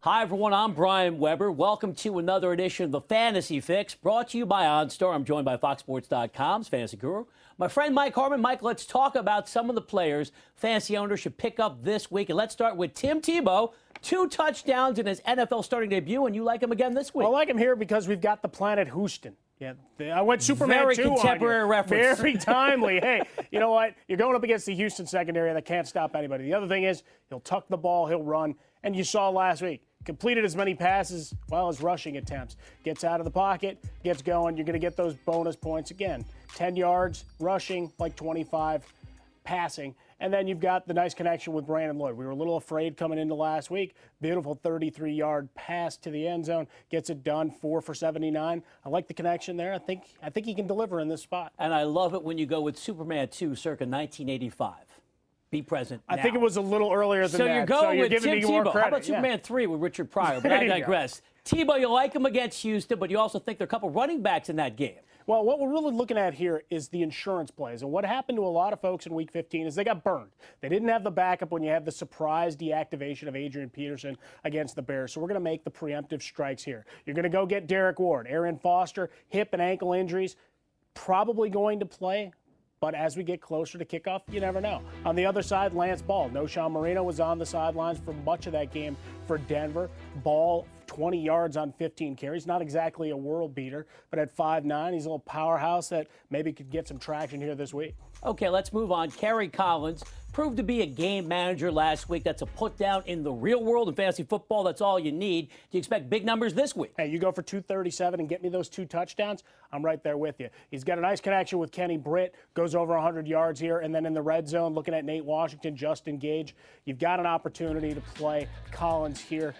Hi, everyone. I'm Brian Weber. Welcome to another edition of the Fantasy Fix, brought to you by OnStar. I'm joined by FoxSports.com's fantasy guru, my friend Mike Harmon. Mike, let's talk about some of the players fantasy owners should pick up this week. And let's start with Tim Tebow. 2 touchdowns in his NFL starting debut, and you like him again this week. I like him here because we've got the planet Houston. Yeah, I went Superman Very 2 contemporary on you. reference. Very timely. Hey, you know what? You're going up against the Houston secondary that can't stop anybody. The other thing is he'll tuck the ball, he'll run, and you saw last week. Completed as many passes well as rushing attempts. Gets out of the pocket, gets going. You're going to get those bonus points again. 10 yards rushing, like 25 passing. And then you've got the nice connection with Brandon Lloyd. We were a little afraid coming into last week. Beautiful 33-yard pass to the end zone. Gets it done, 4 for 79. I like the connection there. I think he can deliver in this spot. And I love it when you go with Superman 2, circa 1985. Be present now. I think it was a little earlier than that. So you're going with giving Tim me more Tebow. credit. How about Superman 3 with Richard Pryor? But I digress. Tebow, you like him against Houston, but you also think there are a couple running backs in that game. Well, what we're really looking at here is the insurance plays. And what happened to a lot of folks in Week 15 is they got burned. They didn't have the backup when you had the surprise deactivation of Adrian Peterson against the Bears. So we're going to make the preemptive strikes here. You're going to go get Derek Ward. Aaron Foster, hip and ankle injuries, probably going to play. But as we get closer to kickoff, you never know. On the other side, Lance Ball. Noshawn Marino was on the sidelines for much of that game for Denver. Ball, 20 yards on 15 carries. Not exactly a world beater, but at 5'9", he's a little powerhouse that maybe could get some traction here this week. Okay, let's move on. Kerry Collins proved to be a game manager last week. That's a put down in the real world in fantasy football. That's all you need. Do you expect big numbers this week? Hey, you go for 237 and get me those 2 touchdowns, I'm right there with you. He's got a nice connection with Kenny Britt, goes over 100 yards here, and then in the red zone, looking at Nate Washington, Justin Gage. You've got an opportunity to play Collins here.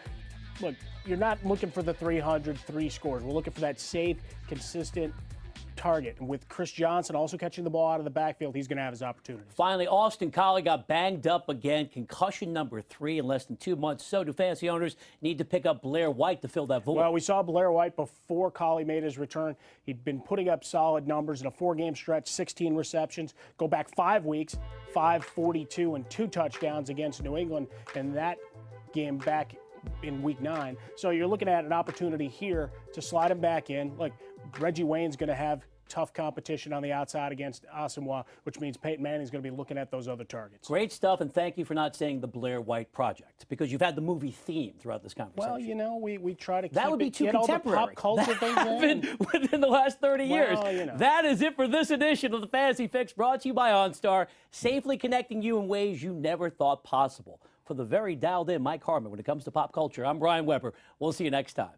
Look, you're not looking for the 303 scores. We're looking for that safe, consistent target. And with Chris Johnson also catching the ball out of the backfield, he's going to have his opportunity. Finally, Austin Collie got banged up again. Concussion number 3 in less than 2 months. So do fantasy owners need to pick up Blair White to fill that void? Well, we saw Blair White before Collie made his return. He'd been putting up solid numbers in a 4-game stretch, 16 receptions. Go back 5 weeks, 542 and 2 touchdowns against New England. And that game back in Week 9. So you're looking at an opportunity here to slide him back in. Look, Reggie Wayne's going to have tough competition on the outside against Asamoah, which means Peyton Manning's going to be looking at those other targets. Great stuff, and thank you for not saying the Blair White Project, because you've had the movie theme throughout this conversation. Well, you know, we try to that would be too get contemporary. all the pop culture things happened within the last 30 years. You know. That is it for this edition of the Fantasy Fix, brought to you by OnStar, safely connecting you in ways you never thought possible. For the very dialed-in Mike Harmon, when it comes to pop culture, I'm Brian Weber. We'll see you next time.